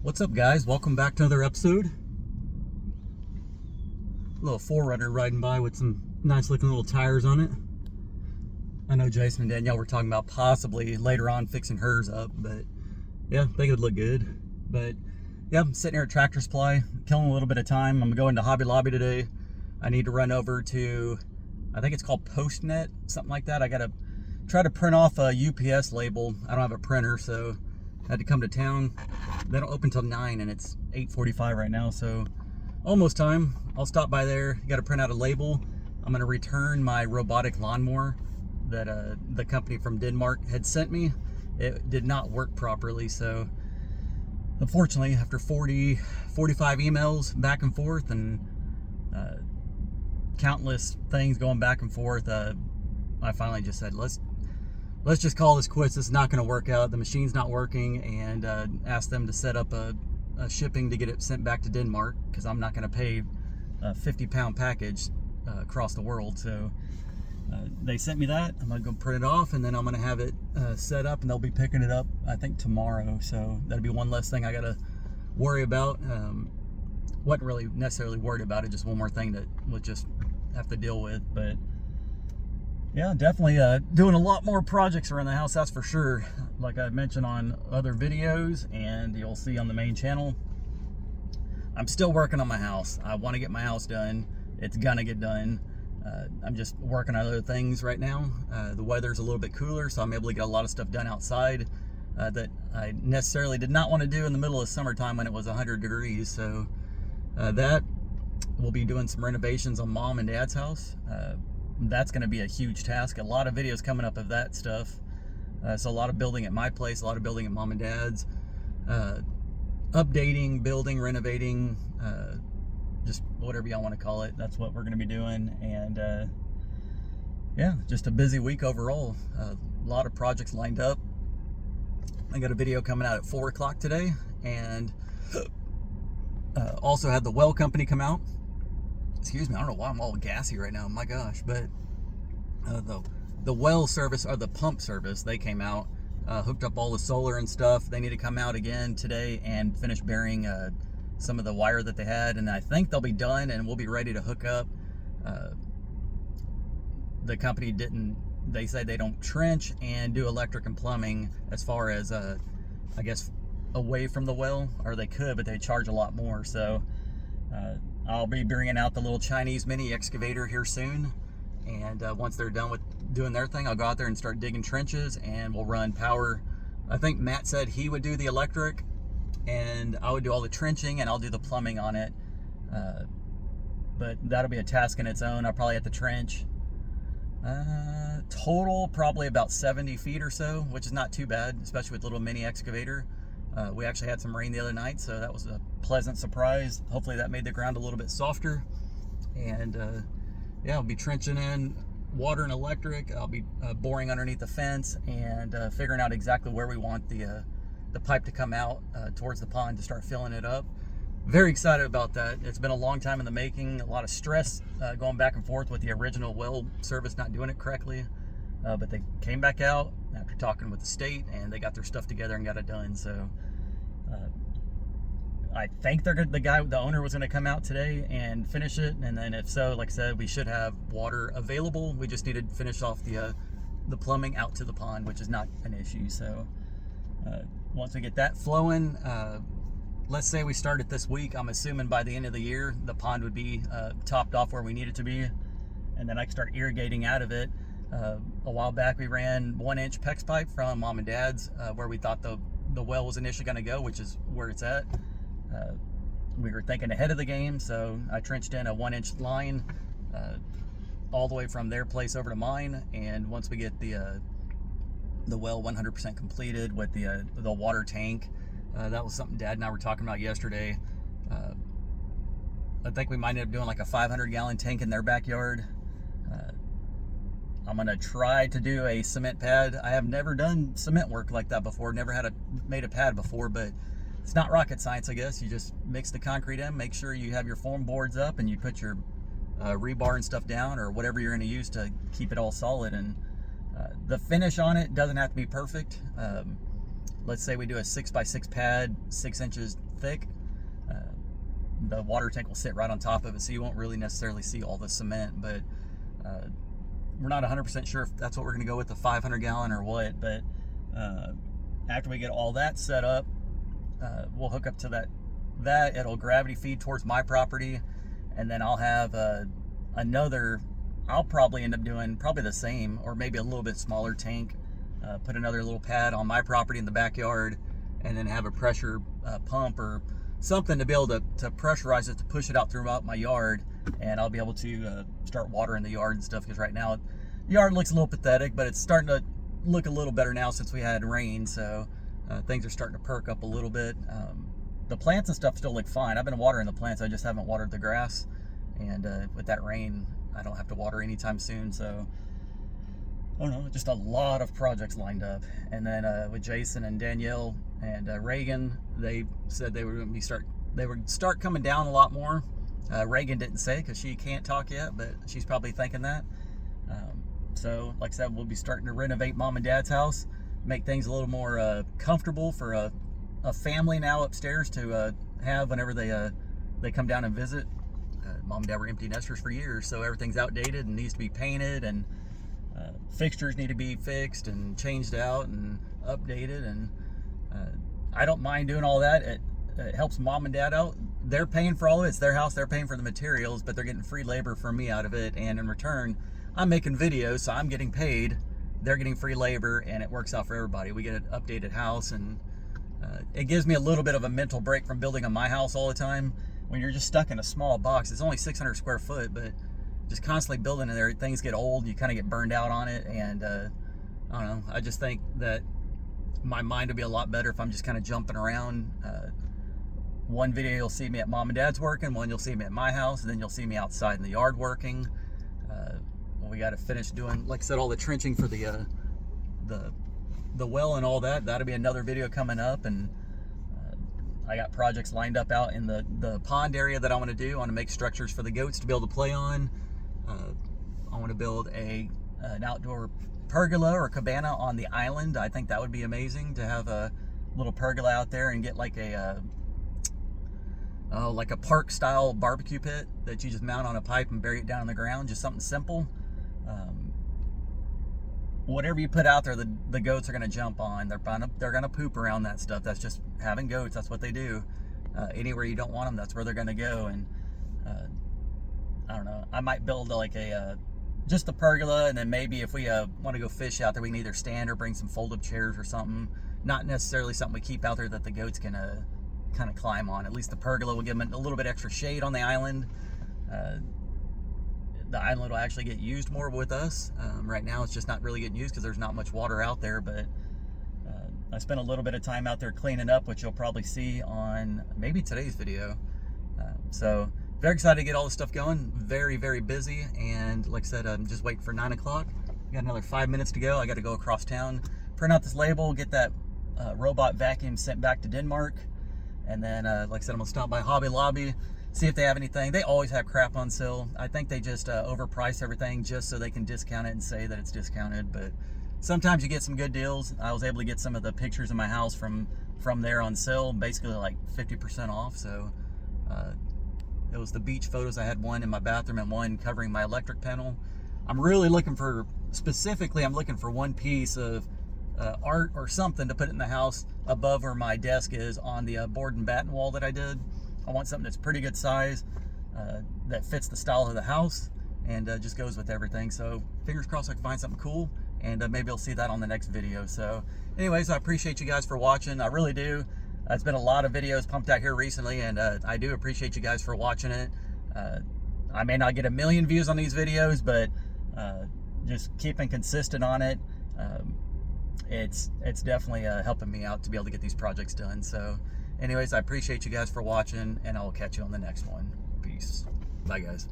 What's up, guys? Welcome back to another episode. A little 4Runner riding by with some nice looking little tires on it. I know Jason and Danielle were talking about possibly later on fixing hers up, but yeah, they would look good. But yeah, I'm sitting here at Tractor Supply, killing a little bit of time. I'm going to Hobby Lobby today. I need to run over to, I think it's called PostNet, something like that. I gotta try to print off a UPS label. I don't have a printer, so I had to come to town. They don't open till 9 and it's 8:45 right now, so almost time. I'll stop by there. Got to print out a label. I'm going to return my robotic lawnmower that the company from Denmark had sent me. It did not work properly, so unfortunately, after 45 emails back and forth and countless things going back and forth, I finally just said, let's just call this quits. This is not going to work out. The machine's not working, and asked them to set up a shipping to get it sent back to Denmark, because I'm not going to pay a 50-pound package across the world. So they sent me that. I'm going to go print it off, and then I'm going to have it set up, and they'll be picking it up, I think, tomorrow. So that'll be one less thing I got to worry about. Wasn't really necessarily worried about it, just one more thing that we'll just have to deal with. But yeah, definitely doing a lot more projects around the house, that's for sure. Like I mentioned on other videos, and you'll see on the main channel, I'm still working on my house. I want to get my house done. It's gonna get done. I'm just working on other things right now. The weather's a little bit cooler, so I'm able to get a lot of stuff done outside that I necessarily did not want to do in the middle of summertime when it was 100 degrees. So that we'll be doing some renovations on Mom and Dad's house. That's going to be a huge task. A lot of videos coming up of that stuff. So a lot of building at my place, a lot of building at Mom and Dad's, updating, building, renovating, just whatever y'all want to call it. That's what we're going to be doing. And yeah, just a busy week overall. A lot of projects lined up. I got a video coming out at 4 o'clock today, and also had the well company come out. Excuse me, I don't know why I'm all gassy right now, my gosh. But the well service, or the pump service, they came out, hooked up all the solar and stuff. They need to come out again today and finish burying some of the wire that they had, and I think they'll be done and we'll be ready to hook up. The company they say they don't trench and do electric and plumbing as far as I guess away from the well, or they could, but they charge a lot more. So I'll be bringing out the little Chinese mini excavator here soon, and once they're done with doing their thing, I'll go out there and start digging trenches, and we'll run power. I think Matt said he would do the electric, and I would do all the trenching, and I'll do the plumbing on it. But that'll be a task in its own. I'll probably have to trench total probably about 70 feet or so, which is not too bad, especially with the little mini excavator. We actually had some rain the other night, so that was a pleasant surprise. Hopefully that made the ground a little bit softer. And yeah, I'll be trenching in water and electric. I'll be boring underneath the fence and figuring out exactly where we want the pipe to come out towards the pond to start filling it up. Very excited about that. It's been a long time in the making. A lot of stress going back and forth with the original well service not doing it correctly. But they came back out after talking with the state, and they got their stuff together and got it done. So I think the owner was going to come out today and finish it, and then if so, like I said, we should have water available. We just needed to finish off the plumbing out to the pond, which is not an issue. So once we get that flowing, let's say we start it this week, I'm assuming by the end of the year the pond would be topped off where we need it to be, and then I can start irrigating out of it. A while back we ran 1-inch PEX pipe from Mom and Dad's, where we thought the well was initially going to go, which is where it's at. We were thinking ahead of the game, so I trenched in a 1-inch line all the way from their place over to mine. And once we get the well 100% completed with the water tank, that was something Dad and I were talking about yesterday. I think we might end up doing like a 500-gallon tank in their backyard. I'm gonna try to do a cement pad. I have never done cement work like that before, never made a pad before, but it's not rocket science, I guess. You just mix the concrete in, make sure you have your foam boards up, and you put your rebar and stuff down, or whatever you're gonna use to keep it all solid. And the finish on it doesn't have to be perfect. let's say we do a 6x6 pad, 6 inches thick, the water tank will sit right on top of it, so you won't really necessarily see all the cement. But we're not 100% sure if that's what we're going to go with, the 500 gallon or what. But after we get all that set up, we'll hook up to that. It'll gravity feed towards my property, and then I'll have I'll probably end up doing probably the same, or maybe a little bit smaller tank, put another little pad on my property in the backyard, and then have a pressure pump or something to be able to pressurize it, to push it out throughout my yard, and I'll be able to start watering the yard and stuff. Because right now the yard looks a little pathetic, but it's starting to look a little better now since we had rain, so things are starting to perk up a little bit. The plants and stuff still look fine. I've been watering the plants, I just haven't watered the grass, and with that rain I don't have to water anytime soon. So I don't know, just a lot of projects lined up. And then with Jason and Danielle and Reagan, they said they would start coming down a lot more. Reagan didn't say, because she can't talk yet, but she's probably thinking that. So like I said, we'll be starting to renovate Mom and Dad's house, make things a little more comfortable for a family now upstairs to have whenever they come down and visit. Mom and Dad were empty nesters for years, so everything's outdated and needs to be painted, and fixtures need to be fixed and changed out and updated. And I don't mind doing all that. It helps Mom and Dad out. They're paying for all of it. It's their house. They're paying for the materials, but they're getting free labor from me out of it. And in return, I'm making videos, so I'm getting paid. They're getting free labor, and it works out for everybody. We get an updated house, and it gives me a little bit of a mental break from building on my house all the time. When you're just stuck in a small box, it's only 600 square foot, but just constantly building in there, things get old, you kind of get burned out on it. And I don't know, I just think that my mind would be a lot better if I'm just kind of jumping around. One video you'll see me at Mom and Dad's working, one you'll see me at my house, and then you'll see me outside in the yard working. We got to finish doing, like I said, all the trenching for the well and all that. That'll be another video coming up. And I got projects lined up out in the pond area that I want to do. I want to make structures for the goats to be able to play on. I want to build an outdoor pergola or cabana on the island. I think that would be amazing to have a little pergola out there and get like a park style barbecue pit that you just mount on a pipe and bury it down in the ground. Just something simple. Whatever you put out there, the goats are going to jump on. They're going to poop around that stuff. That's just having goats. That's what they do. Anywhere you don't want them, that's where they're going to go. And I don't know, I might build like just a pergola, and then maybe if we want to go fish out there, we can either stand or bring some fold-up chairs or something. Not necessarily something we keep out there that the goats can kind of climb on. At least the pergola will give them a little bit extra shade on the island. The island will actually get used more with us. Right now it's just not really getting used because there's not much water out there, but I spent a little bit of time out there cleaning up, which you'll probably see on maybe today's video. So very excited to get all this stuff going. Very, very busy. And like I said, I'm just waiting for 9 o'clock. Got another 5 minutes to go. I got to go across town, print out this label, get that robot vacuum sent back to Denmark. And then, like I said, I'm gonna stop by Hobby Lobby, see if they have anything. They always have crap on sale. I think they just overprice everything just so they can discount it and say that it's discounted. But sometimes you get some good deals. I was able to get some of the pictures of my house from there on sale, basically like 50% off. So it was the beach photos. I had one in my bathroom and one covering my electric panel. I'm really looking for, specifically, I'm looking for one piece of art or something to put in the house above where my desk is on the board and batten wall that I did. I want something that's pretty good size, that fits the style of the house, and just goes with everything. So fingers crossed I can find something cool, and maybe I'll see that on the next video. So anyways, I appreciate you guys for watching. I really do. It's been a lot of videos pumped out here recently, and I do appreciate you guys for watching it. I may not get 1 million views on these videos, but just keeping consistent on it, it's definitely helping me out to be able to get these projects done. So anyways, I appreciate you guys for watching, and I will catch you on the next one. Peace. Bye, guys.